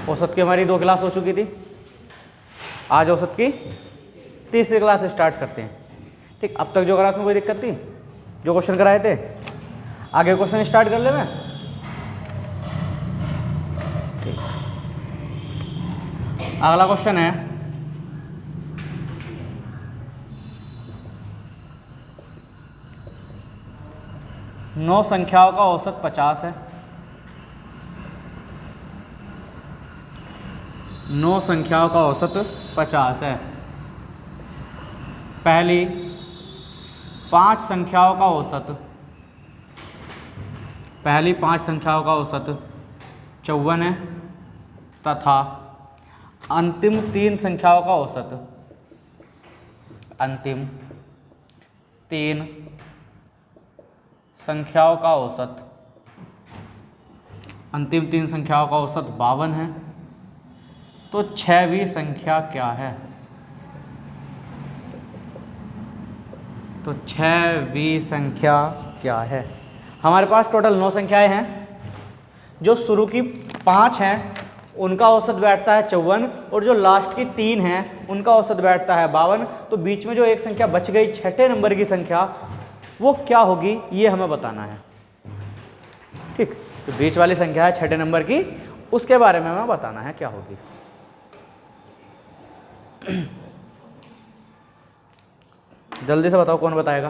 औसत की हमारी 2 क्लास हो चुकी थी, आज औसत की तीसरी क्लास स्टार्ट करते हैं। ठीक, अब तक जो क्लास में कोई दिक्कत थी, जो क्वेश्चन कराए थे, आगे क्वेश्चन स्टार्ट कर ले मैं। ठीक, अगला क्वेश्चन है, नौ संख्याओं का औसत 50 है। 9 संख्याओं का औसत 50 है। पहली 5 संख्याओं का औसत, पहली 5 संख्याओं का औसत 54 है तथा अंतिम 3 संख्याओं का औसत, अंतिम 3 संख्याओं का औसत, अंतिम 3 संख्याओं का औसत 52 है। तो 6वीं संख्या क्या है? तो 6वीं संख्या क्या है? हमारे पास टोटल 9 संख्याएं हैं। जो शुरू की 5 हैं उनका औसत बैठता है 54 और जो लास्ट की 3 हैं उनका औसत बैठता है 52। तो बीच में जो एक संख्या बच गई, 6ठे नंबर की संख्या, वो क्या होगी ये हमें बताना है। ठीक, तो बीच वाली संख्या है 6ठे नंबर की, उसके बारे में हमें बताना है क्या होगी। जल्दी से बताओ, कौन बताएगा?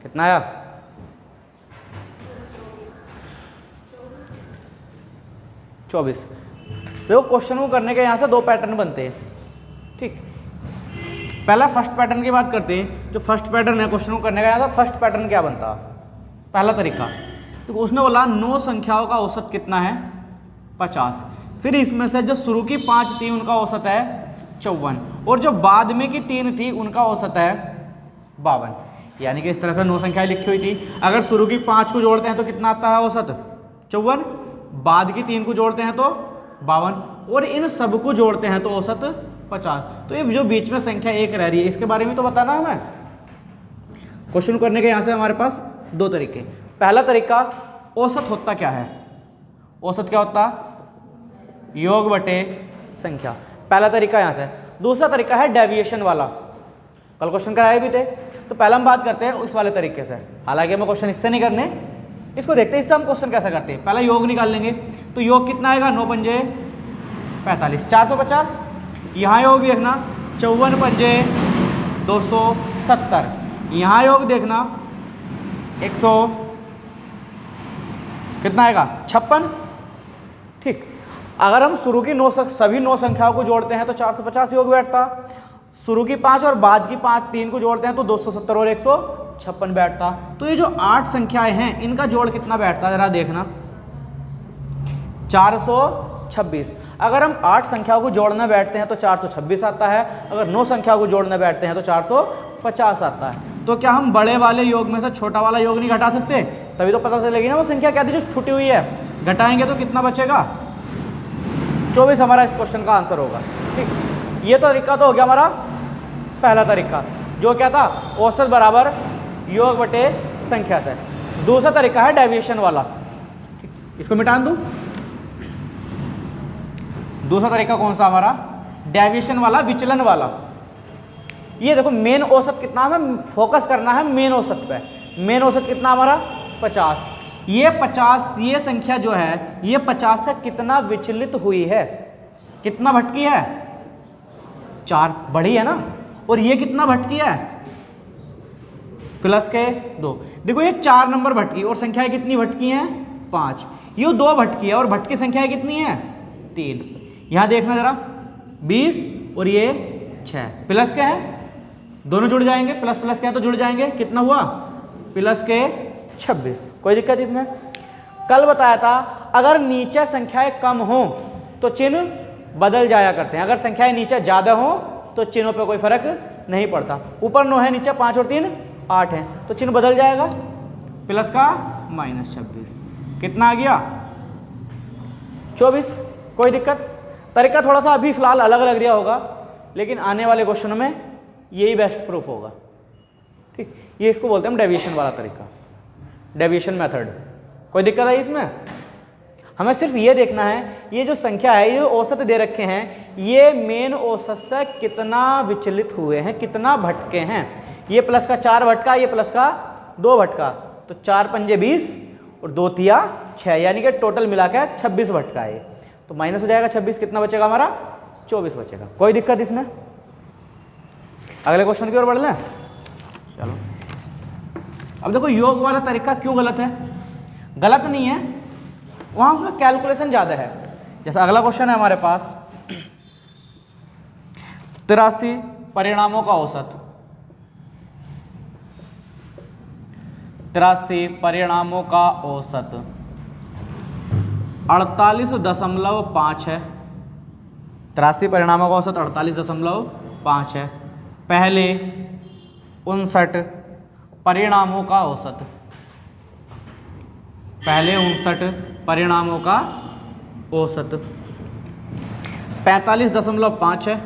कितना आया? 24। देखो, क्वेश्चन को करने के यहाँ से 2 पैटर्न बनते हैं। ठीक, पहला फर्स्ट पैटर्न की बात करते हैं। जो फर्स्ट पैटर्न है क्वेश्चन को करने का, यहाँ से फर्स्ट पैटर्न क्या बनता? पहला तरीका, तो उसने बोला 9 संख्याओं का औसत कितना है? 50। फिर इसमें से जो शुरू की 5 थी उनका औसत है 54 और जो बाद में की 3 थी उनका औसत है 52। यानी कि इस तरह से 9 संख्याएं लिखी हुई थी। अगर शुरू की 5 को जोड़ते हैं तो कितना आता है औसत? 54। बाद की 3 को जोड़ते हैं तो 52 और इन सब को जोड़ते हैं तो औसत 50। तो ये जो बीच में संख्या 1 रह रही है, इसके बारे में तो बताना है हमें। क्वेश्चन करने के यहाँ से हमारे पास 2 तरीके। पहला तरीका, औसत होता क्या है? औसत क्या होता? योग बटे संख्या। पहला तरीका यहाँ से। दूसरा तरीका है डेविएशन वाला, कल क्वेश्चन कराए भी थे। तो पहले हम बात करते हैं उस वाले तरीके से। हालांकि हमें क्वेश्चन इससे नहीं करने, इसको देखते हैं इससे हम क्वेश्चन कैसे करते हैं। पहला योग निकाल लेंगे। तो योग कितना आएगा? 9 पंजे 45, 450। यहाँ योग देखना 54 पंजे 270। यहाँ योग देखना 100 कितना आएगा? 56। ठीक, अगर हम शुरू की सभी 9 संख्याओं को जोड़ते हैं तो 450 योग बैठता। शुरू की 5 और बाद की 3 को जोड़ते हैं तो 270 और 156 बैठता। तो ये जो 8 संख्याएं हैं इनका जोड़ कितना बैठता है जरा देखना? 426। अगर हम 8 संख्याओं को जोड़ना बैठते हैं तो 426 आता है। अगर 9 संख्याओं को जोड़ना बैठते हैं तो 450 आता है। तो क्या हम बड़े वाले योग में से छोटा वाला योग नहीं घटा सकते? तभी तो पता चलेगी ना वो संख्या क्या थी जो छूटी हुई है। घटाएंगे तो कितना बचेगा? 24 हमारा इस क्वेश्चन का आंसर होगा। ठीक, ये तो तरीका तो हो गया हमारा पहला तरीका, जो क्या था? औसत बराबर योग बटे संख्या से। दूसरा तरीका है डेविएशन वाला। ठीक, इसको मिटा दूं। दूसरा तरीका कौन सा हमारा? डेविएशन वाला, विचलन वाला। ये देखो, मेन औसत कितना, हमें फोकस करना है मेन औसत पे। मेन औसत कितना हमारा? 50। ये 50, ये संख्या जो है ये 50 से कितना विचलित हुई है? कितना भटकी है? 4 बढ़ी है ना। और ये कितना भटकी है? प्लस के 2। देखो, ये 4 नंबर भटकी और संख्याएं कितनी भटकी हैं? 5। ये 2 भटकी है और भटकी संख्याएं कितनी है? 3। यहां देखना जरा, 20 और ये 6 प्लस के हैं, दोनों जुड़ जाएंगे। प्लस प्लस के हैं तो जुड़ जाएंगे। कितना हुआ? प्लस के 26। कोई दिक्कत इसमें? कल बताया था अगर नीचे संख्याएं कम हो तो चिन्ह बदल जाया करते हैं। अगर संख्याएं नीचे ज्यादा हो तो चिन्हों पे कोई फर्क नहीं पड़ता। ऊपर 9 है, नीचे 5 और 3 8 है, तो चिन्ह बदल जाएगा। प्लस का -26 कितना आ गया? 24। कोई दिक्कत? तरीका थोड़ा सा अभी फिलहाल अलग लग रहा होगा, लेकिन आने वाले क्वेश्चन में यही बेस्ट प्रूफ होगा। ठीक, ये इसको बोलते हैं हम डेविएशन वाला तरीका, डेविएशन मेथड। कोई दिक्कत है इसमें? हमें सिर्फ ये देखना है ये जो संख्या है, ये औसत दे रखे हैं, ये मेन औसत से कितना विचलित हुए हैं, कितना भटके हैं। ये प्लस का 4 भटका, ये प्लस का 2 भटका, तो 4 पंजे 20 और 2 तिया 6, यानी कि टोटल मिला के 26 भटका है। तो माइनस हो जाएगा 26, कितना बचेगा हमारा? 24 बचेगा। कोई दिक्कत इसमें? अगले क्वेश्चन की ओर बढ़ लें। चलो, अब देखो योग वाला तरीका क्यों गलत है? गलत नहीं है, वहां उसमें कैलकुलेशन ज़्यादा है। जैसा अगला क्वेश्चन है हमारे पास, 83 परिणामों का औसत, 83 परिणामों का औसत 48.5 है। 83 परिणामों का औसत 48.5 है। पहले 59 परिणामों का औसत, पहले 59 परिणामों का औसत 45.5 है,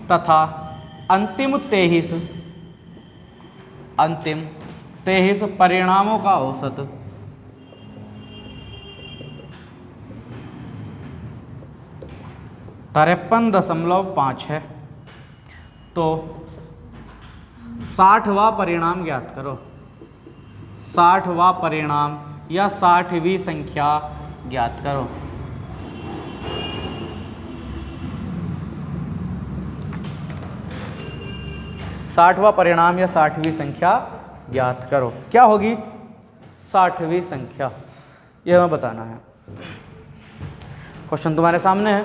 तथा अंतिम 23 परिणामों का औसत 53.5 है। तो 60वां परिणाम ज्ञात करो, 60वां परिणाम या 60वीं संख्या ज्ञात करो। साठवां परिणाम या 60वीं संख्या ज्ञात करो। क्या होगी 60वीं संख्या, यह हमें बताना है। क्वेश्चन तुम्हारे सामने है,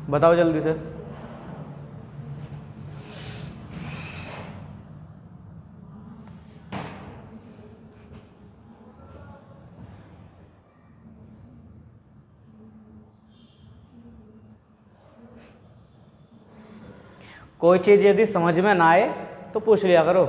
बताओ जल्दी से। कोई चीज़ यदि समझ में ना आए तो पूछ लिया करो।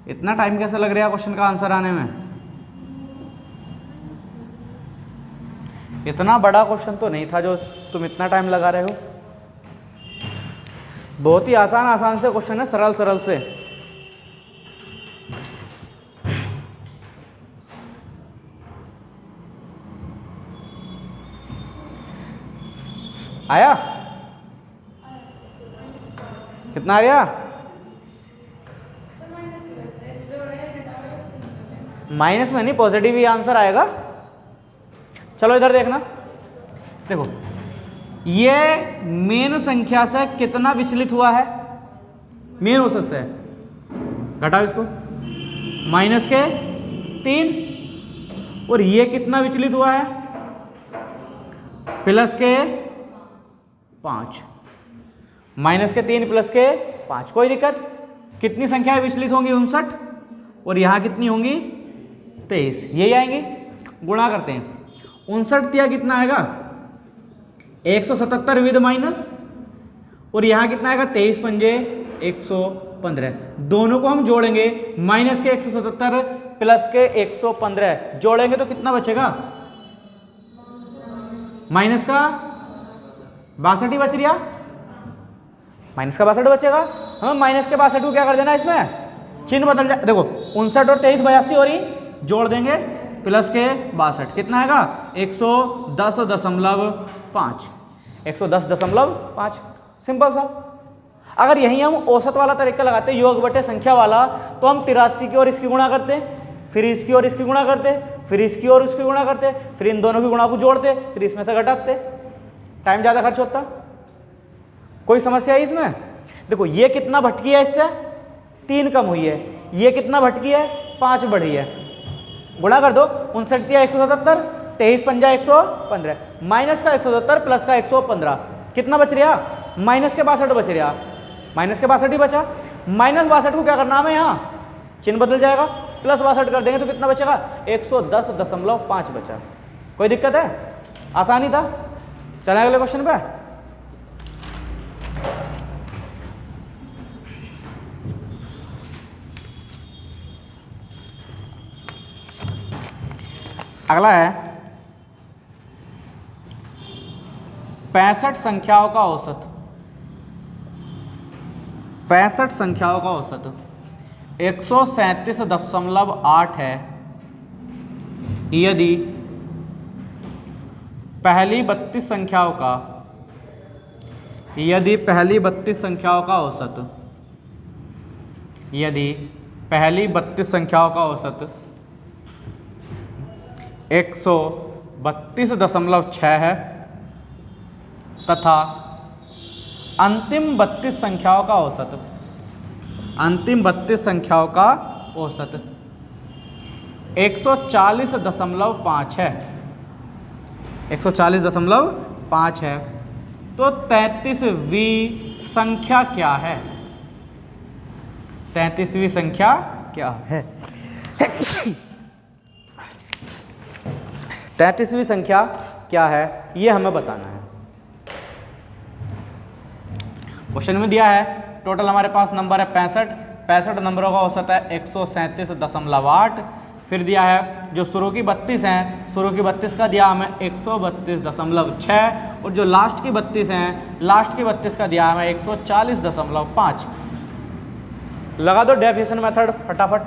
इतना टाइम कैसे लग रहा है क्वेश्चन का आंसर आने में? इतना बड़ा क्वेश्चन तो नहीं था जो तुम इतना टाइम लगा रहे हो। बहुत ही आसान से क्वेश्चन है, सरल से। आया? कितना आ गया? माइनस में नहीं, पॉजिटिव ही आंसर आएगा। चलो इधर देखना, देखो ये मेन संख्या से कितना विचलित हुआ है? मेन औसत से घटाओ इसको, माइनस के 3, और ये कितना विचलित हुआ है? प्लस के 5। माइनस के 3 प्लस के 5, कोई दिक्कत? कितनी संख्याएं विचलित होंगी? 59, और यहां कितनी होंगी? 23। यही आएंगे, गुणा करते हैं। 59 तिया कितना आएगा? 177 विद माइनस, और यहाँ कितना आएगा? 23 पंजे 115। दोनों को हम जोड़ेंगे, माइनस के 177 प्लस के 115 जोड़ेंगे तो कितना बचेगा? माइनस का 62 ही बच रहा, माइनस का 62 बचेगा। हमें माइनस के 62 को क्या कर देना, इसमें चिन्ह बदल जाए। देखो 59 और 23 82 हो रही, जोड़ देंगे, प्लस के 62 कितना आएगा? 110.5, 110.5। सिंपल सा। अगर यही हम औसत वाला तरीका लगाते, योग बटे संख्या वाला, तो हम 83 की ओर इसकी गुणा करते, फिर इसकी ओर इसकी गुणा करते, फिर इसकी ओर इसकी गुणा करते, फिर इन दोनों की गुणा को जोड़ते, फिर इसमें से घटाते, टाइम ज़्यादा खर्च होता। कोई समस्या है इसमें? देखो ये कितना भटकी है, इससे 3 कम हुई है, ये कितना भटकी है? 5 बढ़ी है। गुणा कर दो, 59 या 177, 23 पंजा 115, माइनस का 177 प्लस का 115 कितना बच रहा? माइनस के 62 बच रहा। माइनस के 62 ही बचा। -62 को क्या करना हमें, यहाँ चिन्ह बदल जाएगा, +62 कर देंगे तो कितना बचेगा, 110.5 बचा। कोई दिक्कत है, आसानी था। चलें अगले क्वेश्चन पे। अगला है 65 संख्याओं का औसत। 65 संख्याओं का औसत 137.8 है यदि पहली 32 संख्याओं का औसत, यदि पहली 32 संख्याओं का औसत 132.6 है तथा अंतिम 32 संख्याओं का औसत 140.5 है, 140.5 है, तो 33वीं संख्या क्या है? 33वीं संख्या क्या है? 33वीं संख्या क्या है, ये हमें बताना है। क्वेश्चन में दिया है टोटल हमारे पास नंबर है 65 नंबरों का औसत है 137.8। फिर दिया है जो शुरू की 32 हैं, शुरू की 32 का दिया हमें 132.6 और जो लास्ट की 32 हैं, लास्ट की 32 का दिया हमें 140.5। लगा दो डेफिनेशन मेथड फटाफट।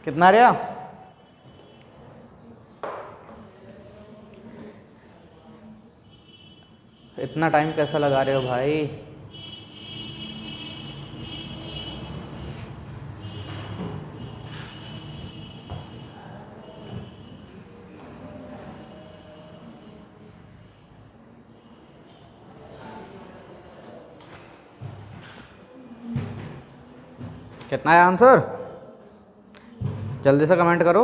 कितना रहा? इतना टाइम कैसा लगा रहे हो भाई? कितना है आंसर? जल्दी से कमेंट करो।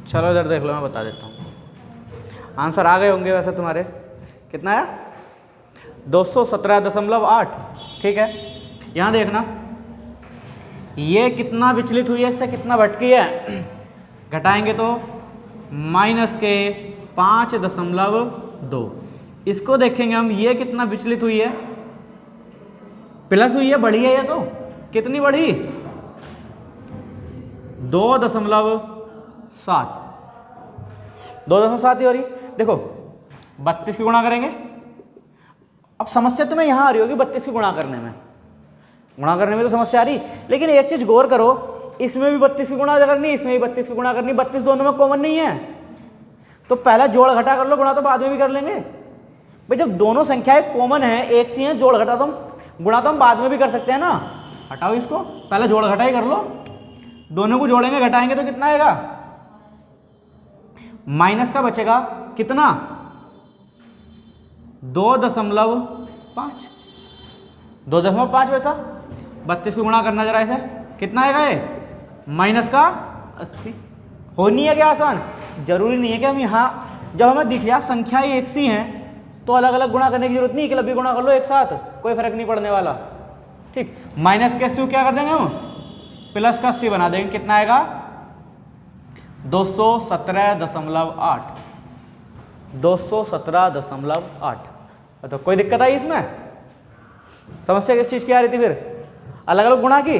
चलो इधर देख लो, मैं बता देता हूँ। आंसर आ गए होंगे वैसे तुम्हारे। कितना है? 217.8। ठीक है, यहाँ देखना ये कितना विचलित हुई है, इससे कितना भटकी है, घटाएंगे तो -5.2। इसको देखेंगे हम, ये कितना विचलित हुई है, प्लस हुई है, बढ़ी है ये तो। कितनी बढ़ी? 2.7। 2.7 ही हो रही। देखो 32 की गुणा करेंगे। अब समस्या तुम्हें यहाँ आ रही होगी 32 की गुणा करने में तो समस्या आ रही, लेकिन एक चीज गौर करो, इसमें भी 32 की गुणा करनी, इसमें भी 32 की गुणा करनी। 32 दोनों में कॉमन नहीं है, तो पहला जोड़ घटा कर लो, गुणा तो बाद में भी कर लेंगे। भाई जब दोनों संख्याएं कॉमन है, एक सी हैं, जोड़ घटा तो गुणा तो हम बाद में भी कर सकते हैं ना। हटाओ इसको, पहले जोड़ घटा ही कर लो। दोनों को जोड़ेंगे घटाएंगे तो कितना आएगा? माइनस का बचेगा कितना? 2.5। 2.5 बचा। 32 को गुणा करना जरा इसे, कितना आएगा ये? -80। होनी है क्या आसान? जरूरी नहीं है कि हम यहाँ जब हमें दिख गया संख्याएं एक सी हैं तो अलग अलग गुणा करने की जरूरत नहीं, कि लंबी गुणा कर लो एक साथ, कोई फर्क नहीं पड़ने वाला। ठीक, माइनस के 80 क्या कर देंगे हम? प्लस का 80 बना देंगे। कितना आएगा? 217.8। 217.8। तो कोई दिक्कत आई इसमें? समस्या किस चीज़ की आ रही थी फिर? अलग अलग गुणा की,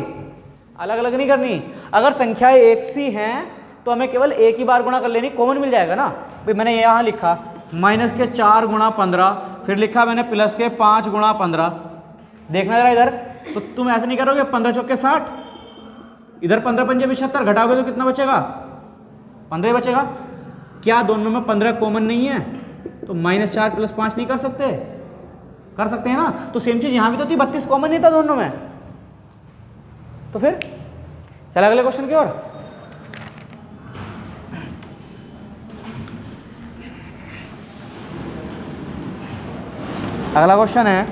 अलग अलग नहीं करनी। अगर संख्याएं एक सी हैं तो हमें केवल एक ही बार गुणा कर लेनी, कॉमन मिल जाएगा ना। भाई मैंने यहाँ लिखा माइनस के 4 गुणा 15, फिर लिखा मैंने प्लस के 5 गुणा 15। देखना जरा इधर, तो तुम ऐसे नहीं करोगे 15 चौके 60, इधर 15 पंजे 75, घटाओगे तो कितना बचेगा? 15 ही बचेगा। क्या दोनों में 15 कॉमन नहीं है? तो -4 + 5 नहीं कर सकते? कर सकते हैं ना। तो सेम चीज यहां भी तो थी, 32 कॉमन नहीं था दोनों में। तो फिर चला अगले क्वेश्चन की ओर। अगला क्वेश्चन है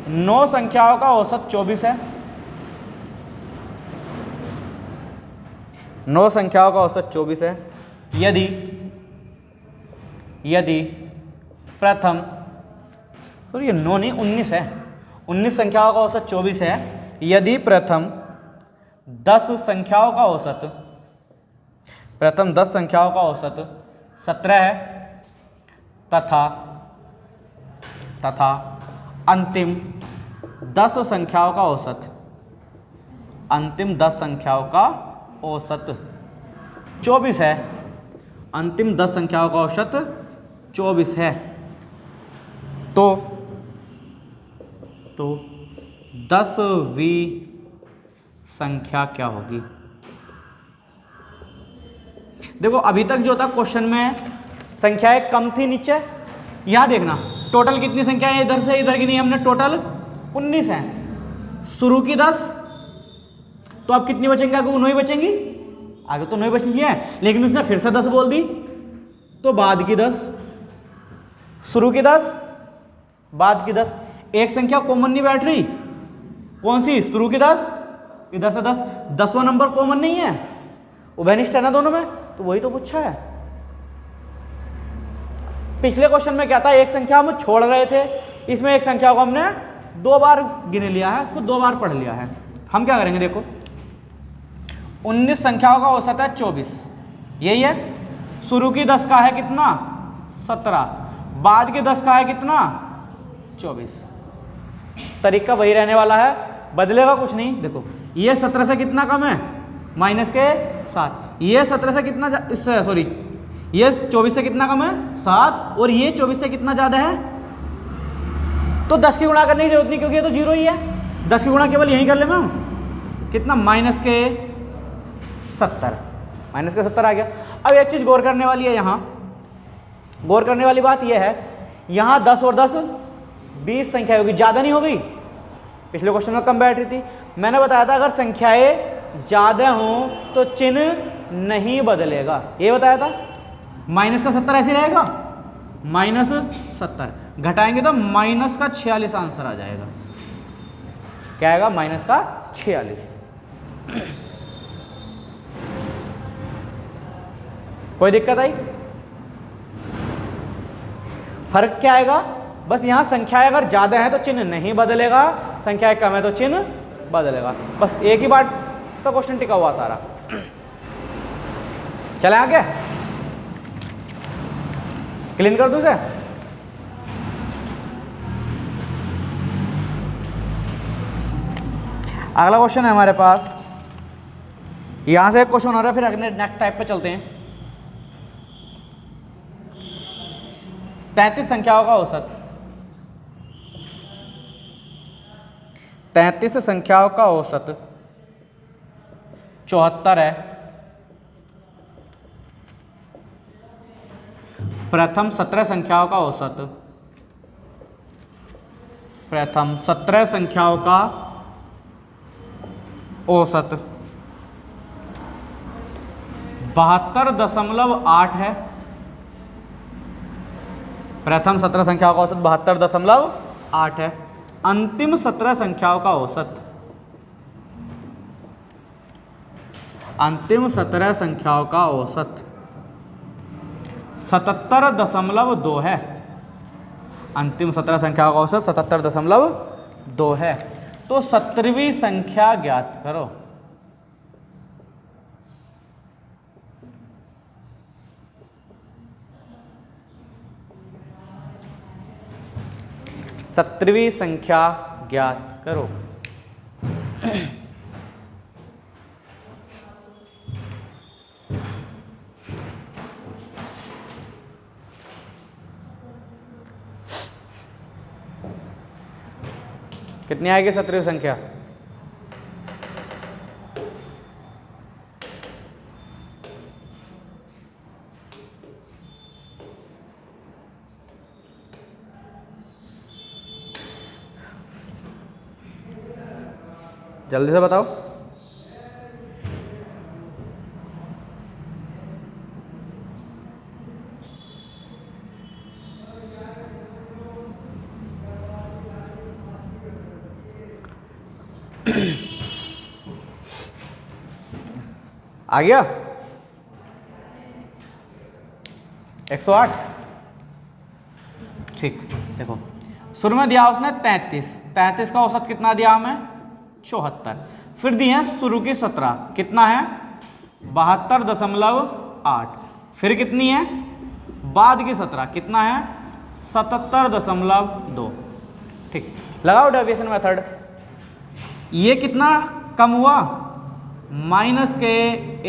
9 संख्याओं का औसत 24 है। 9 संख्याओं का औसत 24 है। यदि प्रथम, और ये 9 नहीं 19 है, 19 संख्याओं का औसत 24 है। यदि प्रथम 10 संख्याओं का औसत 17 है तथा अंतिम 10 संख्याओं का औसत 24 है। अंतिम 10 संख्याओं का औसत 24 है। तो 10वीं संख्या क्या होगी? देखो अभी तक जो था क्वेश्चन में संख्याएं कम थी नीचे, यहां देखना टोटल कितनी संख्या है इधर से इधर की नहीं, हमने टोटल 19 है। शुरू की 10, तो अब कितनी बचेंगे? आगे 9 ही बचेंगी, आगे तो 9 ही बचनी चाहिए, लेकिन उसने फिर से 10 बोल दी, तो बाद की 10, शुरू की 10, बाद की 10। एक संख्या कॉमन नहीं बैठ रही, कौन सी? शुरू की 10, इधर से 10, 10वां नंबर कॉमन नहीं है, उभयनिष्ठ है ना दोनों में, तो वही तो पूछा है। पिछले क्वेश्चन में क्या था? एक संख्या हम छोड़ रहे थे, इसमें एक संख्या को हमने 2 बार गिन लिया है, उसको 2 बार पढ़ लिया है। हम क्या करेंगे? देखो 19 संख्याओं का औसत है 24, यही है। शुरू की 10 का है कितना? 17, बाद के 10 का है कितना? 24। तरीका वही रहने वाला है, बदलेगा कुछ नहीं। देखो ये 17 से कितना कम है? -7। ये 17 से कितना ये 24 से कितना कम है? 7। और ये 24 से कितना ज़्यादा है? तो 10 की गुणा करने की जरूरत नहीं, क्योंकि ये तो 0 ही है। 10 की गुणा केवल यहीं कर ले मैम, कितना? -70 आ गया। अब एक चीज़ गौर करने वाली है, यहाँ गौर करने वाली बात यह है, यहाँ 10 और 10 20 संख्या होगी, ज़्यादा नहीं हो गई? पिछले क्वेश्चन में कम बैठ रही थी। मैंने बताया था अगर संख्याएं ज़्यादा हों तो चिन्ह नहीं बदलेगा, ये बताया था। -70 ऐसे रहेगा, -70 घटाएंगे तो -46 आंसर आ जाएगा। क्या आएगा? -46। कोई दिक्कत आई? फर्क क्या आएगा? बस यहां संख्याएं अगर ज्यादा है तो चिन्ह नहीं बदलेगा, संख्याएं कम है तो चिन्ह बदलेगा। बस एक ही बात तो क्वेश्चन टिका हुआ सारा। चले आगे, क्लीन कर दूं इसे। अगला क्वेश्चन है हमारे पास, यहां से एक क्वेश्चन हो रहा है, फिर अगले नेक्स्ट टाइप पे चलते हैं। 33 संख्याओं का औसत, 33 संख्याओं का औसत 74 है। प्रथम 17 संख्याओं का औसत, प्रथम 17 संख्याओं का औसत 72.8 है। प्रथम 17 संख्याओं का औसत 72.8 है। अंतिम 17 संख्याओं का औसत, अंतिम 17 संख्याओं का औसत 77.2 है। अंतिम 17 संख्याओं का औसत 77.2 है। तो 17वीं संख्या ज्ञात करो। सत्रहवीं संख्या ज्ञात करो। कितनी आएगी 17वीं संख्या? जल्दी से बताओ। आ गया 108। ठीक, देखो शुरू में दिया उसने 33 का औसत कितना दिया हमें? 74। फिर दिए हैं शुरू की 17, कितना है? 72.8। फिर कितनी है? बाद की 17, कितना है? 77.2। ठीक, लगाओ डेविएशन मेथड। ये कितना कम हुआ? माइनस के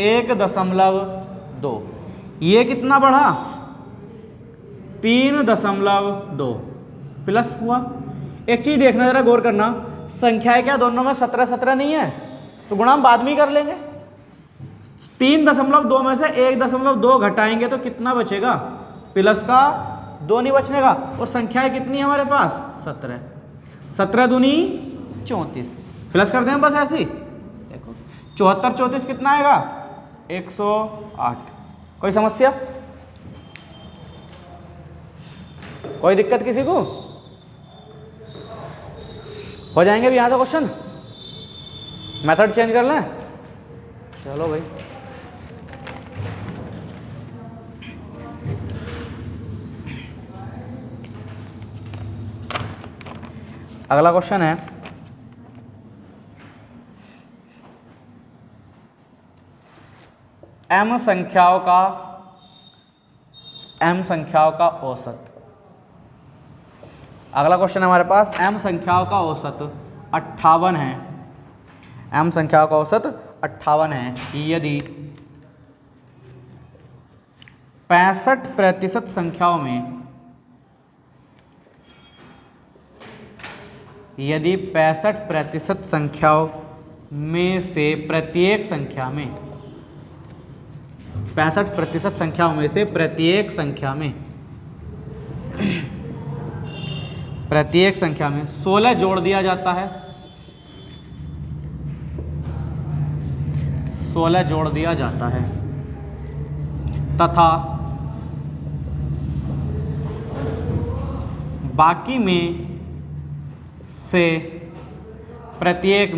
1.2। ये कितना बढ़ा? 3.2 प्लस हुआ। एक चीज देखना, जरा गौर करना, संख्याएं क्या दोनों में 17 नहीं है? तो गुणा हम बाद में ही कर लेंगे। 3.2 में से 1.2 घटाएंगे तो कितना बचेगा? प्लस का 2 नहीं बचने का। और संख्याएं कितनी है हमारे पास? 17। 17 दूनी 34, प्लस कर दें बस ऐसे ही। देखो 74 34 कितना आएगा? 108। कोई समस्या? कोई दिक्कत किसी को? हो जाएंगे भी यहाँ से क्वेश्चन? मेथड चेंज कर लें? चलो भाई, अगला क्वेश्चन है m संख्याओं का औसत। अगला क्वेश्चन हमारे पास m संख्याओं का औसत 58 है। m संख्याओं का औसत 58 है। यदि 65% संख्याओं में, यदि 65% संख्याओं में से प्रत्येक संख्या में, 65% संख्याओं में से प्रत्येक संख्या में 16 जोड़ दिया जाता है, 16 जोड़ दिया जाता है तथा बाकी में से प्रत्येक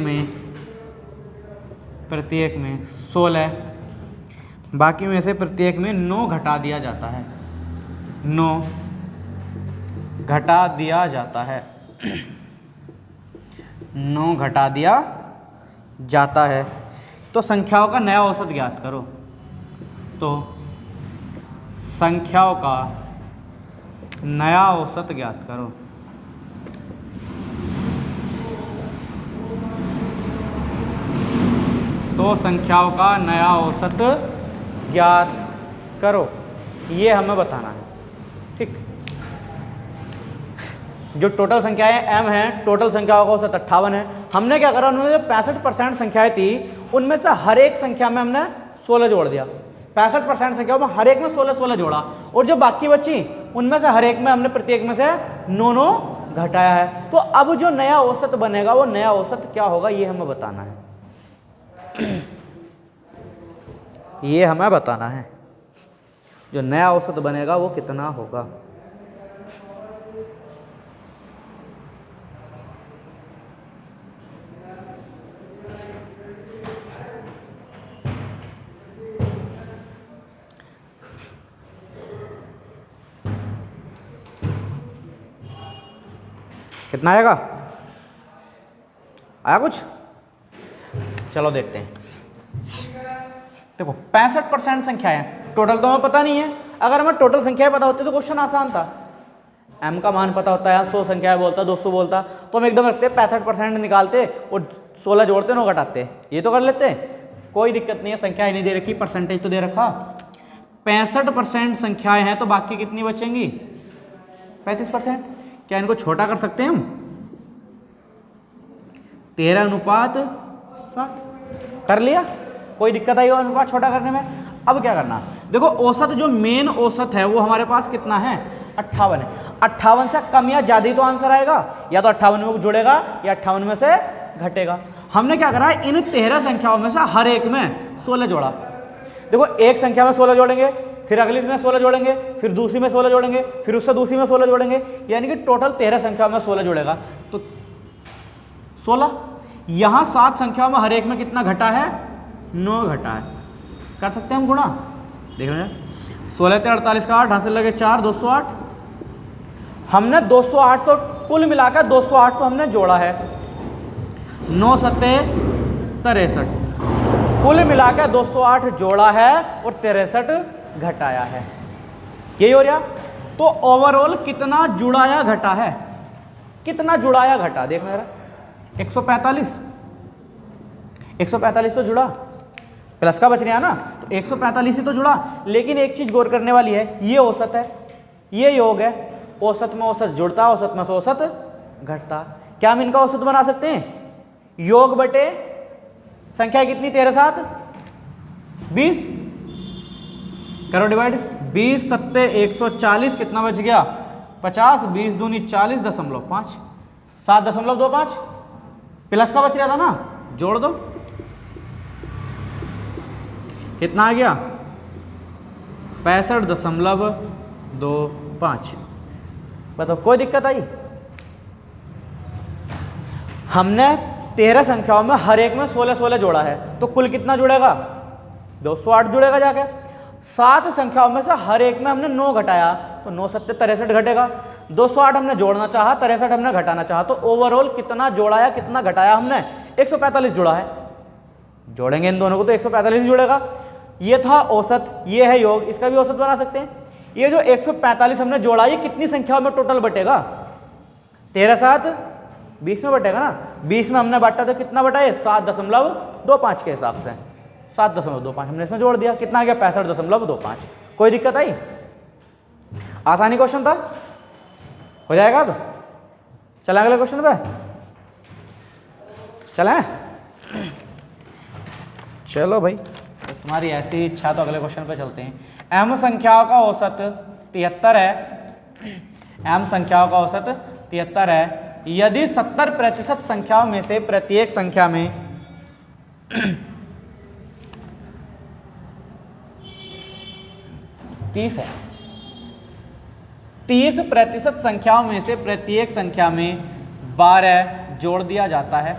में 16, बाकी में से प्रत्येक में 9 घटा दिया जाता है, 9 घटा दिया जाता है, 9 घटा दिया जाता है, तो संख्याओं का नया औसत ज्ञात करो। तो संख्याओं का नया औसत ज्ञात करो। तो संख्याओं का नया औसत ज्ञात करो, ये हमें बताना है। ठीक, जो टोटल संख्याएं m हैं, टोटल संख्याओं का औसत 58 है। हमने क्या करा, उन्होंने जो 65% संख्याएं थी उनमें से हर एक संख्या में हमने 16 जोड़ दिया। 65% संख्याओं में हर एक में 16 जोड़ा, और जो बाकी बची उनमें से हर एक में हमने प्रत्येक में से 9 घटाया है। तो अब जो नया औसत बनेगा वो नया औसत क्या होगा, ये हमें बताना है। ये हमें बताना है, जो नया औसत बनेगा वो कितना होगा। कितना आएगा? आया कुछ? चलो देखते हैं। देखो 65% संख्याएं, टोटल तो हमें पता नहीं है। अगर हमें टोटल संख्याएं पता होती तो क्वेश्चन आसान था। m का मान पता होता है, 100 संख्याएं बोलता, 200 बोलता, तो हम एकदम रखते 65% निकालते और 16 जोड़ते 9 घटाते, ये तो कर लेते। कोई दिक्कत नहीं है, संख्या ही नहीं दे रखी, परसेंटेज तो दे रखा। 65% संख्याएं हैं तो बाकी कितनी बचेंगी? 35%। क्या इनको छोटा कर सकते हैं हम? 13:7 कर लिया। कोई दिक्कत आई हो अनुपात छोटा करने में? अब क्या करना, देखो औसत जो मेन औसत है वो हमारे पास कितना है, 58 है। 58 से कम या ज़्यादा ही तो आंसर आएगा, या तो 58 में जुड़ेगा या 58 में से घटेगा। हमने क्या करा, इन 13 संख्याओं में से हर एक में 16 जोड़ा। देखो एक संख्या में 16 जोड़ेंगे, फिर अगली में 16 जोड़ेंगे, फिर दूसरी में 16 जोड़ेंगे, फिर उससे दूसरी में 16 जोड़ेंगे, यानी कि टोटल 13 संख्याओं में 16 जोड़ेगा तो 16। यहाँ 7 संख्याओं में हर एक में कितना घटा है, 9 घटा है। कर सकते हैं हम गुणा, देख रहे हैं 16 × 48 का 8, हाथ से लगे 4, 208। हमने 208 तो कुल मिलाकर 208 तो हमने जोड़ा है, 9 सत्ते 63, कुल मिलाकर 208 जोड़ा है और 63 घटाया है। यही हो रहा। तो ओवरऑल कितना जुड़ाया घटा है, कितना जुड़ाया घटा, देख मेरा 145, 145 तो जुड़ा, प्लस का बच रहा ना, तो 145 ही तो जुड़ा। लेकिन एक चीज गौर करने वाली है, ये औसत है, ये योग है, औसत में औसत जुड़ता, औसत में औसत घटता। क्या हम इनका औसत बना सकते हैं, योग बटे संख्या कितनी, 13×7 20, करो डिवाइड, 20 सत्ते 140, कितना बच गया 50, 20 दूनी 40.5, 7.25, प्लस का बच रहा था ना, जोड़ दो, कितना आ गया 65.25। बताओ कोई दिक्कत आई? हमने 13 संख्याओं में हर एक में 16 जोड़ा है, तो कुल कितना जुड़ेगा, 208 जुड़ेगा जाके। 7 संख्याओं में से हर एक में हमने 9 घटाया, तो 9 सत्ते 63 घटेगा। 208 हमने जोड़ना चाहा, 63 हमने घटाना चाहा, तो ओवरऑल कितना जोड़ाया कितना घटाया हमने, 145 जोड़ा है। जोड़ेंगे इन दोनों को तो 145 जुड़ेगा। ये था औसत, ये है योग, इसका भी औसत बना सकते हैं। ये जो 145 हमने जोड़ा, ये कितनी संख्याओं में टोटल बटेगा, 13×7 20 में बटेगा ना, 20 में हमने बांटा तो कितना बटा है, 7.25 के हिसाब से 7.25 हमने इसमें जोड़ दिया, कितना आ गया 65.25। कोई दिक्कत आई? आसानी क्वेश्चन था, हो जाएगा। अब चलें अगले क्वेश्चन पे, चलें, चलो भाई तुम्हारी ऐसी इच्छा तो अगले क्वेश्चन पे चलते हैं। m संख्याओं का औसत 73 है, m संख्याओं का औसत 73 है। यदि 70% संख्याओं में से प्रत्येक संख्या में 30 है, 30% संख्याओं में से प्रत्येक संख्या में 12 जोड़ दिया जाता है,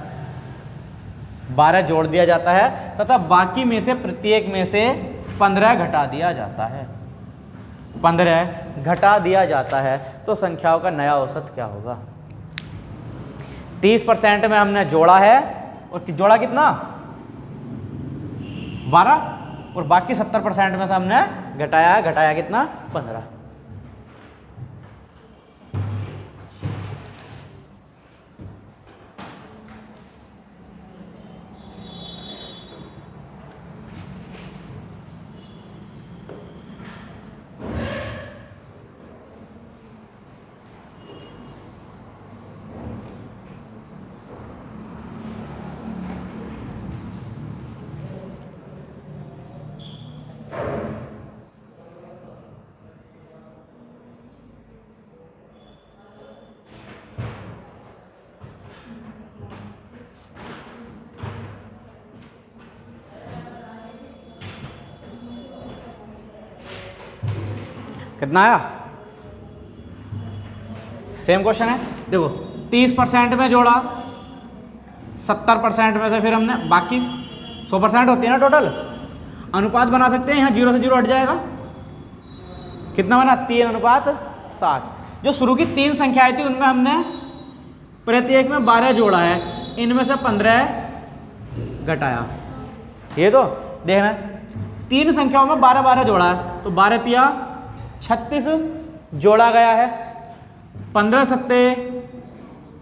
12 जोड़ दिया जाता है तथा बाकी में से प्रत्येक में से 15 घटा दिया जाता है, 15 घटा दिया जाता है, तो संख्याओं का नया औसत क्या होगा। 30% में हमने जोड़ा है, और जोड़ा कितना 12, और बाकी 70% में से हमने घटाया है, घटाया कितना 15। कितना आया, सेम क्वेश्चन है। देखो 30% में जोड़ा, 70% में से फिर हमने बाकी 100% होती है ना टोटल, अनुपात बना सकते हैं। यहाँ 0 से 0 हट जाएगा, कितना बना 3:7। जो शुरू की 3 संख्याएं थी उनमें हमने प्रत्येक में 12 जोड़ा है, इनमें से 15 घटाया। ये तो देखना 3 संख्याओं में 12 जोड़ा है, तो 12 तिया 36 जोड़ा गया है, 15 सत्ते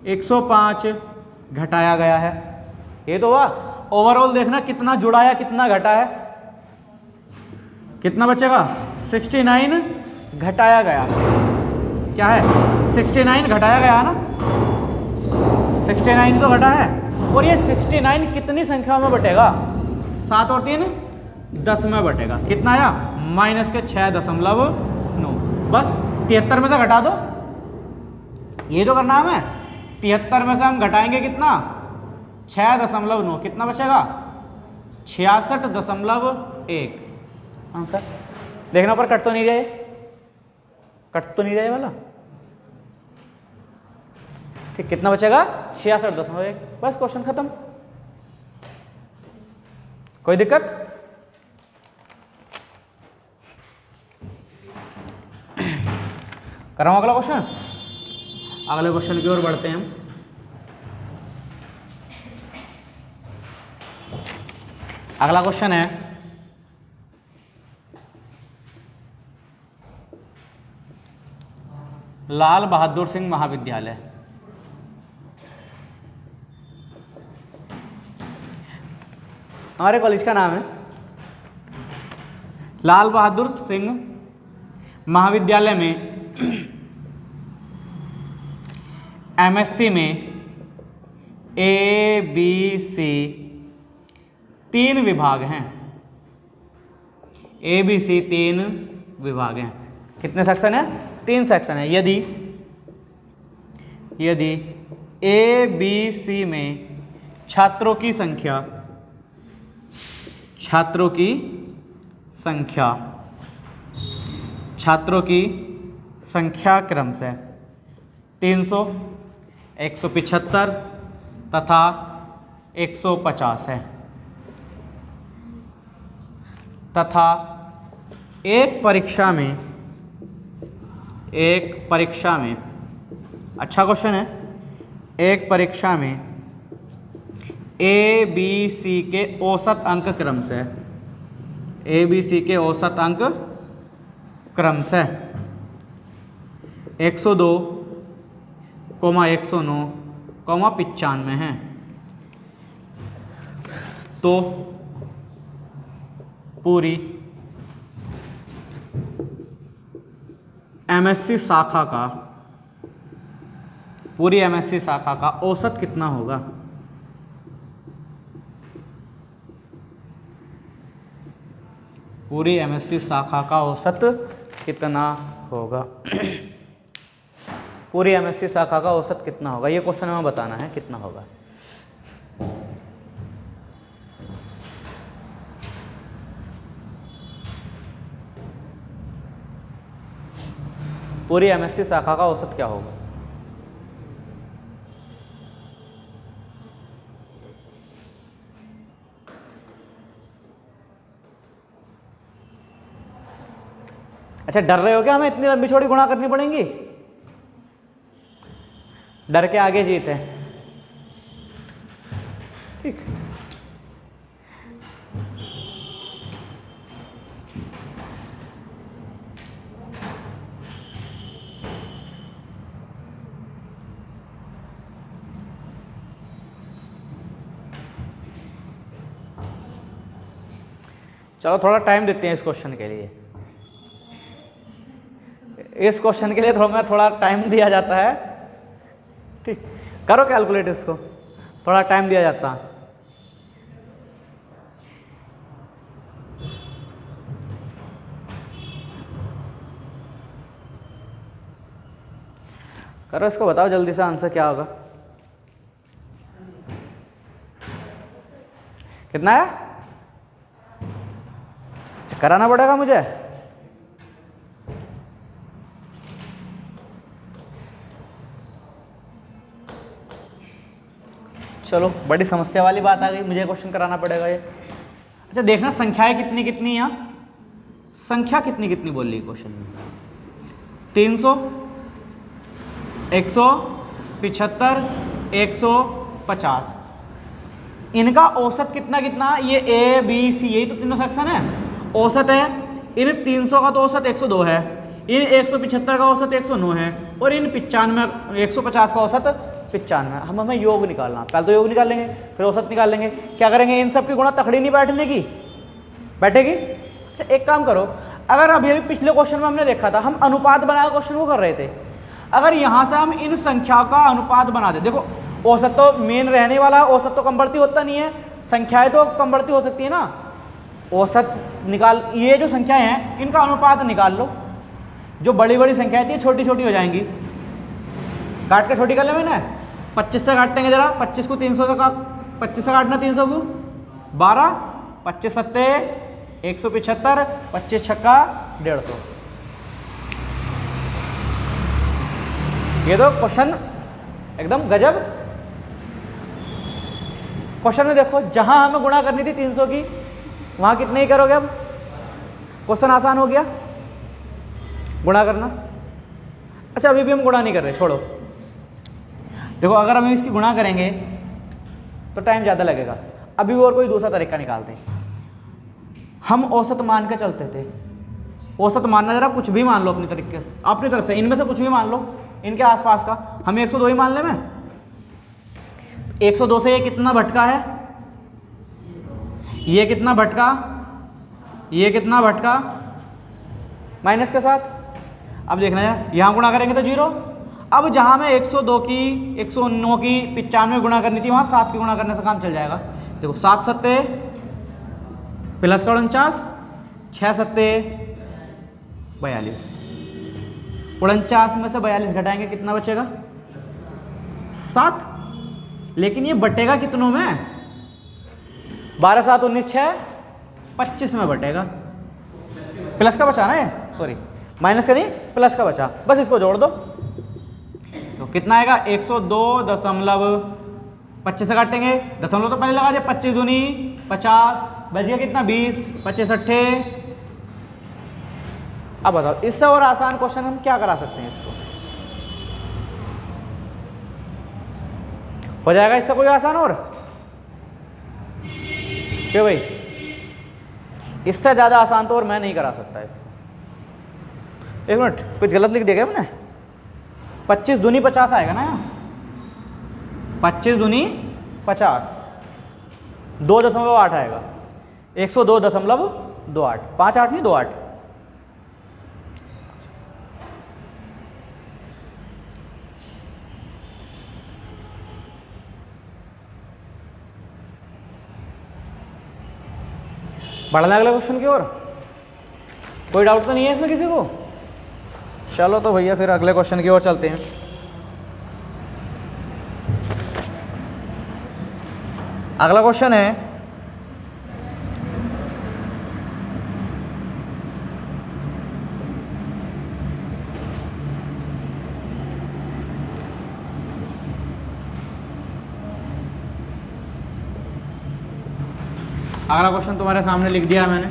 105 घटाया गया है। ये तो हुआ। ओवरऑल देखना कितना जुड़ा है कितना घटा है, कितना बचेगा 69 घटाया गया, क्या है 69 घटाया गया है ना, 69 तो घटा है। और ये 69 कितनी संख्या में बटेगा? 7 और 3 10 में बटेगा। कितना आया? -6.9। बस 73 में से घटा दो, ये तो करना है हमें। 73 में से हम घटाएंगे कितना? 6.9, कितना बचेगा? 66.1 आंसर। देखना पर कट तो नहीं रहे, कट तो नहीं रहे वाला। ठीक, कितना बचेगा? 66.1। बस क्वेश्चन खत्म। कोई दिक्कत? कराऊं अगला क्वेश्चन? अगले क्वेश्चन की ओर बढ़ते हैं हम। अगला क्वेश्चन है लाल बहादुर सिंह महाविद्यालय। हमारे कॉलेज का नाम है लाल बहादुर सिंह महाविद्यालय में एमएससी में ABC 3 विभाग हैं। ABC 3 विभाग हैं। कितने सेक्शन हैं? 3 सेक्शन है। यदि ABC में छात्रों की संख्या क्रम से 300, 175 तथा 150 है, तथा एक परीक्षा में अच्छा क्वेश्चन है, एक परीक्षा में ABC के औसत अंक क्रम से 102, 109, 95 हैं। तो पूरी MSc शाखा का औसत कितना होगा? पूरी MSc शाखा का औसत कितना होगा? पूरी MSc शाखा का औसत कितना होगा? ये क्वेश्चन हमें बताना है कितना होगा। पूरी MSc शाखा का औसत क्या होगा? अच्छा, डर रहे हो क्या हमें इतनी लंबी चौड़ी गुणा करनी पड़ेंगी? डर के आगे जीत है। ठीक, चलो थोड़ा टाइम देते हैं इस क्वेश्चन के लिए। इस क्वेश्चन के लिए थोड़ा टाइम दिया जाता है। ठीक, करो कैलकुलेट इसको, थोड़ा टाइम दिया जाता है। करो इसको, बताओ जल्दी से आंसर क्या होगा। कितना है? कराना पड़ेगा मुझे। चलो, बड़ी समस्या वाली बात आ गई, मुझे क्वेश्चन कराना पड़ेगा ये। अच्छा देखना संख्याएं कितनी कितनी यहाँ, संख्या कितनी कितनी बोल रही क्वेश्चन में? 300, 175, 150। इनका औसत कितना कितना? ये A B C यही तो तीनों सेक्शन है। औसत है इन 300 का तो औसत 102 है, इन 175 का औसत 109 है, और इन 150 का औसत 95। हमें योग निकालना, पहले तो योग निकाल लेंगे फिर औसत निकाल लेंगे। क्या करेंगे? इन सब की गुणा तकड़ी नहीं बैठेगी। अच्छा एक काम करो, अगर अभी पिछले क्वेश्चन में हमने देखा था, हम अनुपात बना क्वेश्चन को कर रहे थे। अगर यहाँ से हम इन संख्या का अनुपात बना दे, देखो औसत तो मेन रहने वाला है, औसत तो कम बढ़ती होता नहीं है, संख्याएं तो कम बढ़ती हो सकती है ना। औसत निकाल, ये जो संख्याएं हैं इनका अनुपात निकाल लो। जो बड़ी बड़ी संख्याएं थी छोटी छोटी हो जाएंगी, काट के छोटी कर ले मैंने। 25 से काटेंगे जरा, 25 को 300 से 25 से काटना, 300 को 12, 25 सत्ते 175, 25 छक्का 150। ये तो क्वेश्चन एकदम गजब क्वेश्चन में देखो, जहां हमें गुणा करनी थी 300 की, वहां कितने ही करोगे। अब क्वेश्चन आसान हो गया गुणा करना। अच्छा अभी भी हम गुणा नहीं कर रहे, छोड़ो। देखो अगर हम इसकी गुणा करेंगे तो टाइम ज़्यादा लगेगा। अभी और कोई दूसरा तरीका निकालते हैं। हम औसत मान के चलते थे, औसत मानना जरा कुछ भी मान लो अपनी तरीके से, अपनी तरफ से, इनमें से कुछ भी मान लो, इनके आसपास का। हम 102 ही मान ले। मैं 102 से ये कितना भटका है, ये कितना भटका, ये कितना भटका, माइनस के साथ। अब देखना है यहाँ गुणा करेंगे तो 0। अब जहाँ मैं 102 की 109 की 95 गुणा करनी थी, वहाँ 7 की गुणा करने से काम चल जाएगा। देखो 7 सत्ते प्लस का 49, 6 सत्ते 42, 49 में से 42 घटाएंगे कितना बचेगा, 7। लेकिन ये बटेगा कितनों में, 12 7 19 6 25 में बटेगा। प्लस का बचा ना, ये सॉरी माइनस का नहीं, प्लस का बचा, बस इसको जोड़ दो तो कितना आएगा 102.25 से काटेंगे, दशमलव तो पहले लगा दिया, 25 दूनी 50, बच गया कितना 20, 25 अट्ठे। अब बताओ इससे और आसान क्वेश्चन हम क्या करा सकते हैं, इसको हो जाएगा इससे कोई आसान और क्यों भाई, इससे ज़्यादा आसान तो और मैं नहीं करा सकता इसको। एक मिनट, कुछ गलत लिख दिया क्या मैंने, 25 दूनी 50 आएगा ना यहाँ, 25 दूनी 50, 2.8 आएगा, 102.28, 58 नहीं 28। बढ़ना अगले क्वेश्चन की ओर, कोई डाउट तो नहीं है इसमें किसी को। चलो तो भैया फिर अगले क्वेश्चन की ओर चलते हैं। अगला क्वेश्चन है अगला क्वेश्चन तुम्हारे सामने लिख दिया मैंने।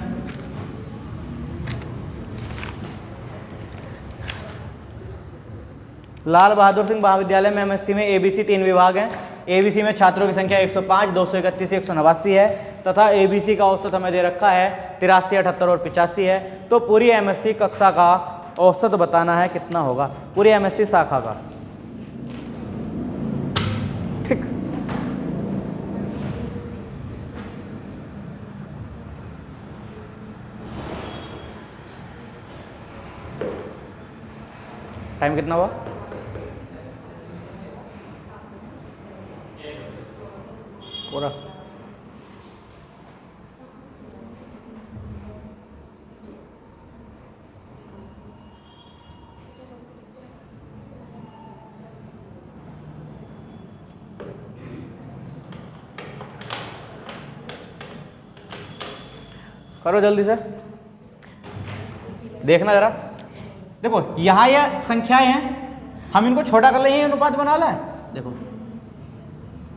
लाल बहादुर सिंह महाविद्यालय में एमएससी में एबीसी 3 विभाग हैं। एबीसी में छात्रों की संख्या 105, 231 से 189 है तथा एबीसी का औसत हमें दे रखा है 83, 78 और 85 है। तो पूरी एमएससी कक्षा का औसत बताना है कितना होगा, पूरी एमएससी शाखा का। ठीक, टाइम कितना हुआ, पूरा करो जल्दी से, देखना जरा। देखो यहाँ ये संख्याएं हैं, हम इनको छोटा कर ले, ये अनुपात बना ले। देखो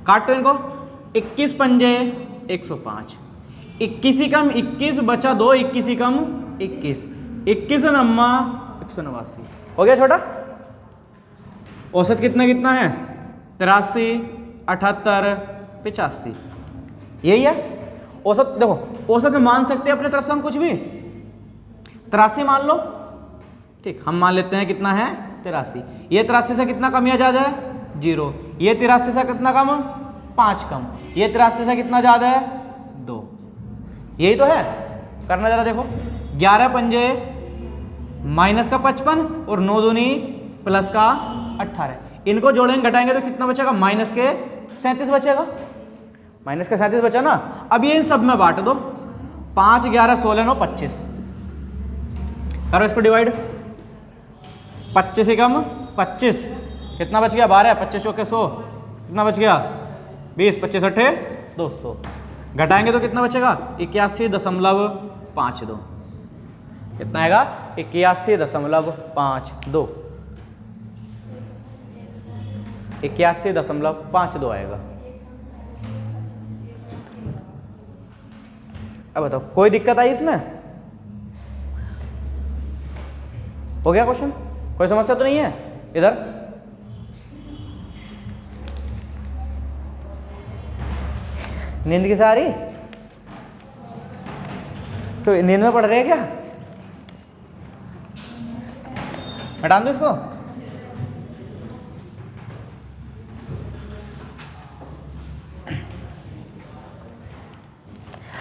काटो इनको, 21 पंजे 105, 21 ही कम 21 बचा 2, 21 ही कम 21, 21 नम्मा 189 हो गया छोटा। औसत कितना कितना है 83, 78, 85, यही है औसत। देखो औसत में मान सकते हैं अपने तरफ से हम कुछ भी, 83 मान लो, ठीक, हम मान लेते हैं कितना है 83। ये 83 से कितना कम या ज़्यादा है 0, ये 83 से कितना कम 5 कम, ये 83 से कितना ज़्यादा है 2, यही तो है। करना जरा देखो, 11 पंजे माइनस का 55 और 9 दूनी प्लस का 18, इनको जोड़ेंगे घटाएंगे तो कितना बचेगा, माइनस के 37 बचेगा, माइनस के 37 बचा ना। अब ये इन सब में बांट दो, 5 11 16 9 25, करो इसको डिवाइड, 25 एकम 25, कितना बच गया 12, 25 चौके 100, कितना बच गया 20, 25 अट्ठे 200, घटाएंगे तो कितना बचेगा 81.52, कितना आएगा 81.52, 81.52 आएगा। अब बताओ कोई दिक्कत आई इसमें, हो गया क्वेश्चन, कोई समस्या तो नहीं है इधर? नींद किसे आ रही, कोई नींद में पढ़ रहे हैं क्या? हटा दो इसको।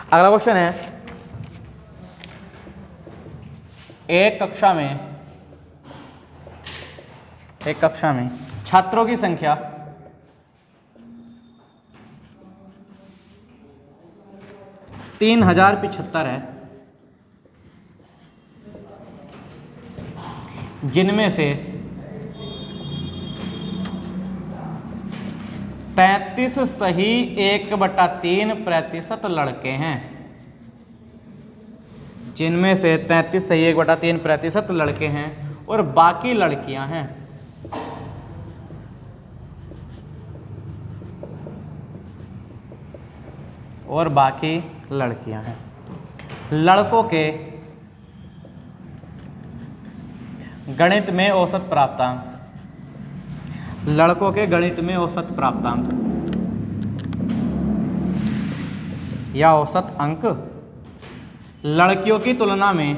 अगला क्वेश्चन है, एक कक्षा में छात्रों की संख्या 3075 है, जिनमें से 33 सही 1/3% लड़के हैं, जिनमें से 33 सही 1/3% लड़के हैं और बाकी लड़कियां हैं। और बाकी लड़कियां हैं। लड़कों के गणित में औसत प्राप्तांक, लड़कों के गणित में औसत प्राप्तांक या औसत अंक लड़कियों की तुलना में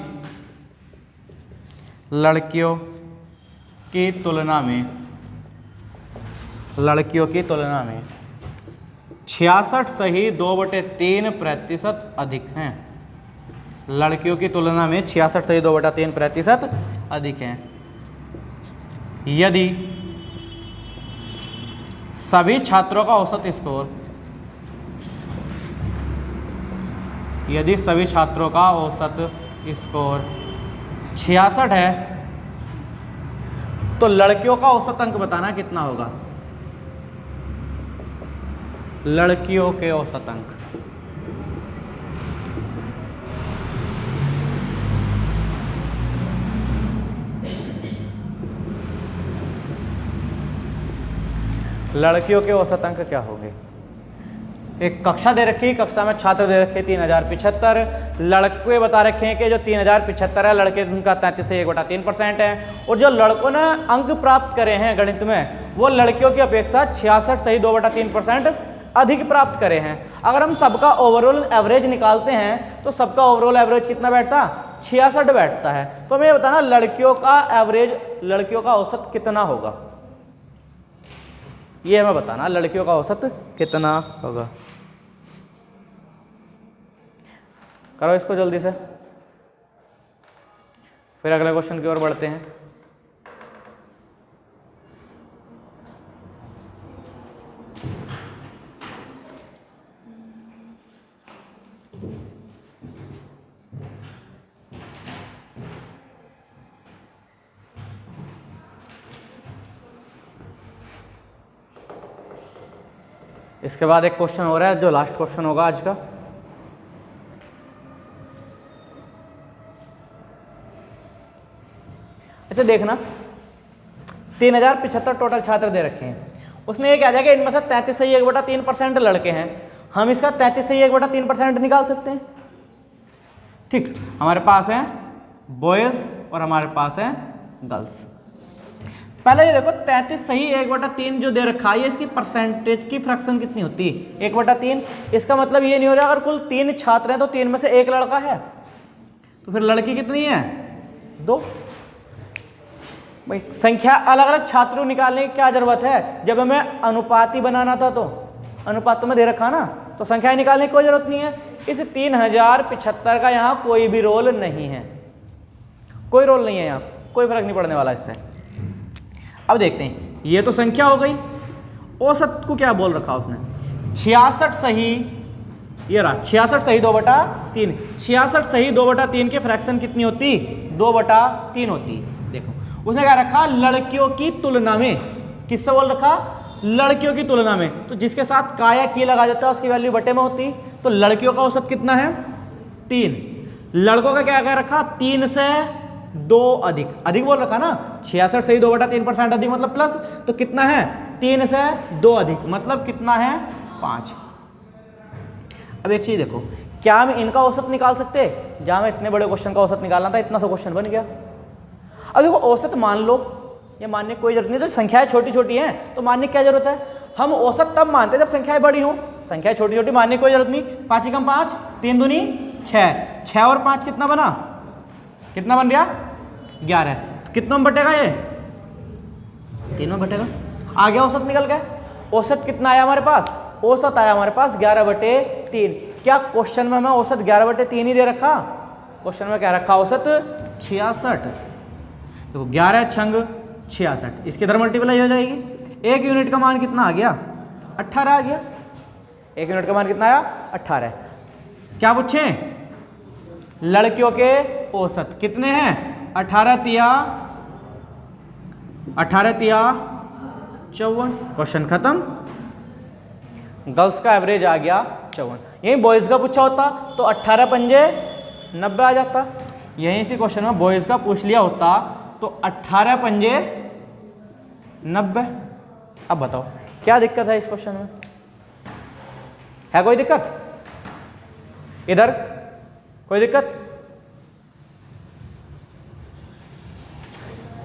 66 सही 2/3% अधिक हैं। लड़कियों की तुलना में 66 सही 2/3% अधिक हैं यदि सभी छात्रों का औसत स्कोर, यदि सभी छात्रों का औसत स्कोर 66 है तो लड़कियों का औसत अंक बताना कितना होगा। लड़कियों के औसत अंक, लड़कियों के औसत अंक क्या होंगे। एक कक्षा दे रखी है, कक्षा में छात्र दे रखे 3075, लड़के बता रखे हैं कि जो 3075 है, लड़के उनका 33 से 1/3% है, और जो लड़कों ने अंक प्राप्त करे हैं गणित में वो लड़कियों की अपेक्षा 66 सही 2/3% अधिक प्राप्त करे हैं। अगर हम सबका ओवरऑल एवरेज निकालते हैं तो सबका ओवरऑल एवरेज कितना बैठता, 66 बैठता है। तो हमें बताना लड़कियों का एवरेज, लड़कियों का औसत कितना होगा, ये हमें बताना लड़कियों का औसत कितना होगा। करो इसको जल्दी से, फिर अगले क्वेश्चन की ओर बढ़ते हैं। इसके बाद एक क्वेश्चन हो रहा है जो लास्ट क्वेश्चन होगा आज का। ऐसे देखना 3075 टोटल छात्र दे रखे हैं, उसने ये कह दिया कि इनमें से 33 सही 1/3% लड़के हैं। हम इसका 33 सही 1/3% निकाल सकते हैं। ठीक, हमारे पास है बॉयज और हमारे पास है गर्ल्स। पहले ये देखो 33 सही 1/3 जो दे रखा है, इसकी परसेंटेज की फ्रैक्शन कितनी होती है 1/3। इसका मतलब ये नहीं हो रहा अगर कुल 3 छात्र हैं तो 3 में से 1 लड़का है, तो फिर लड़की कितनी है 2। भाई संख्या अलग अलग छात्रों निकालने की क्या जरूरत है, जब हमें अनुपात ही बनाना था तो अनुपात तो में दे रखा ना, तो संख्या निकालने की कोई जरूरत नहीं है। इस 3075 का यहाँ कोई भी रोल नहीं है, कोई रोल नहीं है यहाँ, कोई फर्क नहीं पड़ने वाला इससे। अब देखते हैं, ये तो संख्या हो गई, औसत को क्या बोल रखा उसने, 66 सही, ये रहा 66 सही 2/3, 66 सही 2/3 की फ्रैक्शन कितनी होती, 2/3 होती। देखो उसने क्या रखा, लड़कियों की तुलना में, किससे बोल रखा, लड़कियों की तुलना में, तो जिसके साथ का या की लगा देता है उसकी वैल्यू बटे में होती। तो लड़कियों का औसत कितना है, 3, लड़कों का क्या रखा, 3 से 2 अधिक, अधिक बोल रखा ना, 66 सही 2/3% अधिक मतलब प्लस, तो कितना है, 3 से 2 अधिक मतलब कितना है, 5। अब एक चीज देखो, क्या हम इनका औसत निकाल सकते हैं, जहां में इतने बड़े क्वेश्चन का औसत निकालना था, इतना सा क्वेश्चन बन गया। अब देखो औसत मान लो, ये मानने की कोई जरूरत नहीं, तो संख्याएं छोटी छोटी हैं तो मानने की क्या जरूरत है, हम औसत तब मानते हैं जब संख्याएं बड़ी हों, संख्याएं छोटी छोटी मानने की कोई जरूरत नहीं। 5 × 5 3 दूनी 6, 6 और 5 कितना बना, कितना बन गया, 11, तो कितना में बटेगा, ये 3 में बटेगा, आ गया औसत निकल गया। औसत कितना आया हमारे पास, औसत आया हमारे पास 11/3। क्या क्वेश्चन में हमें औसत 11/3 ही दे रखा, क्वेश्चन में क्या रखा, औसत 66। देखो 11 छंग 66, इसके इधर मल्टीप्लाई हो जाएगी। 1 यूनिट का मान कितना आ गया, 18 आ गया। 1 यूनिट का मान कितना आया, 18। क्या पूछे, लड़कियों के औसत कितने हैं, 18 तिया 54। क्वेश्चन खत्म। गर्ल्स का एवरेज आ गया 54। यही बॉयज का पूछा होता तो 18 पंजे 90 आ जाता। यहीं से क्वेश्चन में बॉयज का पूछ लिया होता तो 18 पंजे 90। अब बताओ क्या दिक्कत है इस क्वेश्चन में, है कोई दिक्कत, इधर कोई दिक्कत,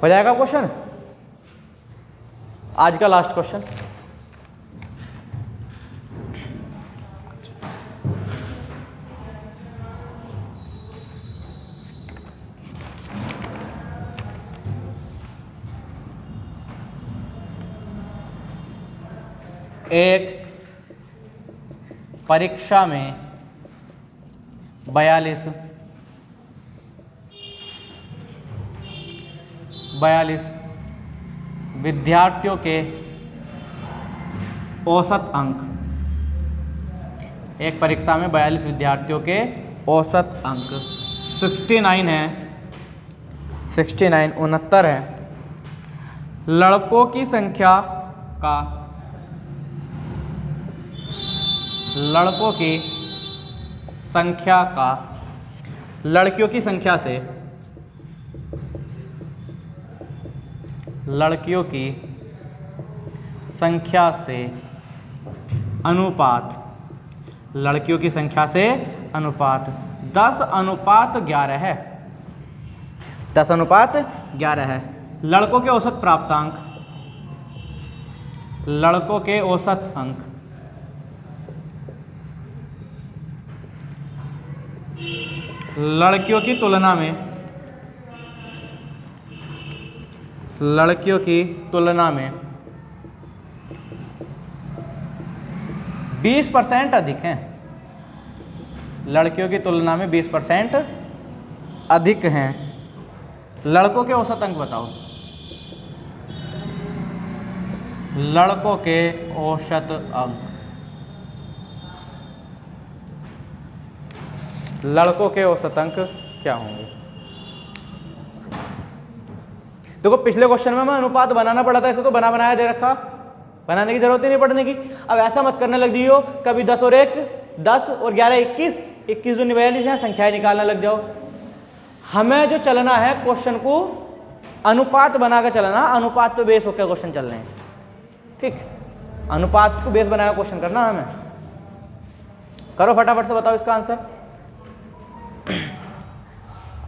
हो जाएगा क्वेश्चन। आज का लास्ट क्वेश्चन, एक परीक्षा में 42 विद्यार्थियों के औसत अंक, एक परीक्षा में 42 विद्यार्थियों के औसत अंक 69 है, 69 है। लड़कों की संख्या का, लड़कों की संख्या का लड़कियों की संख्या से, लड़कियों की संख्या से अनुपात, लड़कियों की संख्या से अनुपात 10:11 है, 10:11 है। लड़कों के औसत प्राप्तांक, लड़कों के औसत अंक लड़कियों की तुलना में, लड़कियों की तुलना में 20% अधिक हैं, लड़कियों की तुलना में 20% अधिक हैं। लड़कों के औसत अंक बताओ, लड़कों के औसत अंक, लड़कों के औसत अंक क्या होंगे। देखो पिछले क्वेश्चन में अनुपात बनाना पड़ा था, ऐसे तो बना बनाया दे रखा, बनाने की जरूरत ही नहीं पड़ने की। अब ऐसा मत करने लग जाइयो कभी 10 और 1 10 और 11 21, 21 दूनी 42 है, संख्याएं निकालने लग जाओ। हमें जो चलना है क्वेश्चन को अनुपात बनाकर चलना, अनुपात पे बेस होकर क्वेश्चन चल रहे हैं, ठीक, अनुपात को बेस बनाकर क्वेश्चन करना हमें। करो फटाफट से बताओ इसका आंसर।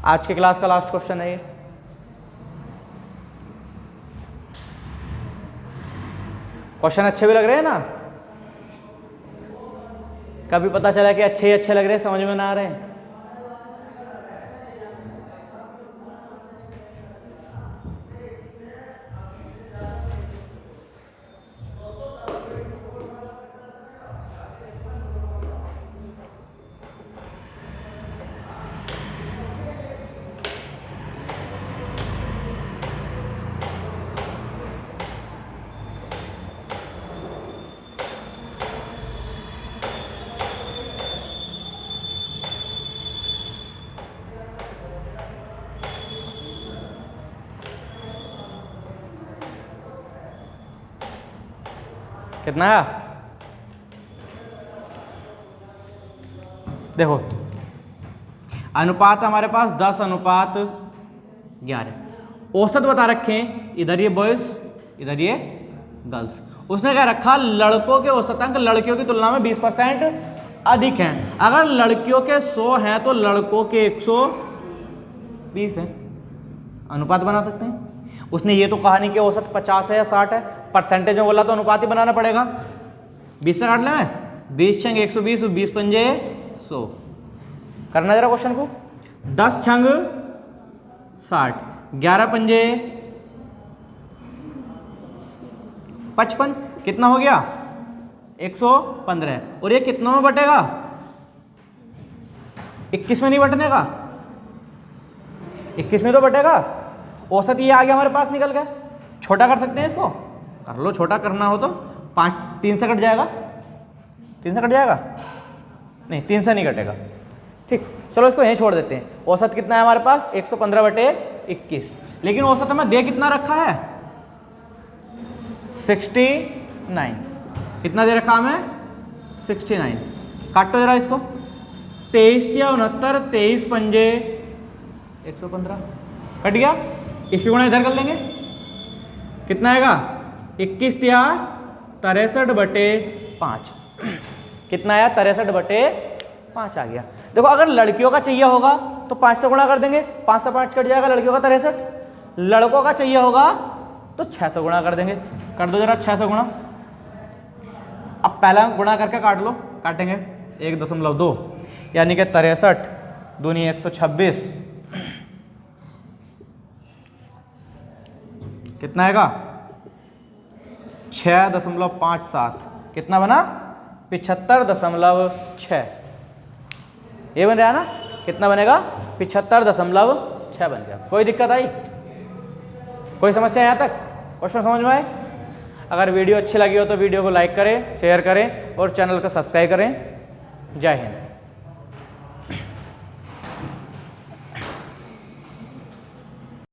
आज के क्लास का लास्ट क्वेश्चन है ये। क्वेश्चन अच्छे भी लग रहे हैं ना, कभी पता चला कि अच्छे लग रहे हैं, समझ में ना आ रहे हैं। कितना आया? देखो अनुपात हमारे पास 10:11। औसत बता रखे हैं, इधर ये बॉयज इधर ये गर्ल्स। उसने क्या रखा, लड़कों के औसतांक लड़कियों की तुलना में 20% अधिक हैं। अगर लड़कियों के 100 हैं तो लड़कों के 120 हैं। अनुपात बना सकते हैं। उसने ये तो कहा नहीं कि औसत 50 है या 60 है, परसेंटेज में बोला तो अनुपात ही बनाना पड़ेगा। 20 से काट ले मैं, 20 छंग 120, 20 पंजे 100। करना जरा क्वेश्चन को। 10 छंग 60, 11 पंजे 55, कितना हो गया? 115। और ये कितनों में बटेगा? 21 में नहीं बटने का, 21 में तो बटेगा। औसत ये आ गया हमारे पास, निकल गया। छोटा कर सकते हैं इसको, कर लो। छोटा करना हो तो 3 से कट जाएगा, 3 से कट जाएगा, नहीं 3 से नहीं कटेगा। ठीक, चलो इसको यहीं छोड़ देते हैं। औसत कितना है हमारे पास? 115/21। लेकिन औसत हमें दे कितना रखा है? 69। कितना दे रखा हमें? 69। काटो जरा इसको। 23 या 69, 23 पंजे 115, कट गया। इसकी गुणा इधर कर लेंगे, कितना आएगा? 21 या 63/5। कितना आया? 63/5 आ गया। देखो अगर लड़कियों का चाहिए होगा तो 5 से गुणा कर देंगे, 5 से 5 कट जाएगा, लड़कियों का 63। लड़कों का चाहिए होगा तो 6 से गुणा कर देंगे। कर दो जरा 6 से गुणा। अब पहला गुणा करके काट लो, काटेंगे 1.2 यानी कि 63 दूनी 126, कितना आएगा? 6.57। कितना बना? 75.6। ये बन रहा है ना? कितना बनेगा? 75.6 बन गया। कोई दिक्कत आई? कोई समस्या यहाँ तक? क्वेश्चन समझ में आए? अगर वीडियो अच्छी लगी हो तो वीडियो को लाइक करें, शेयर करें और चैनल को सब्सक्राइब करें। जय हिंद।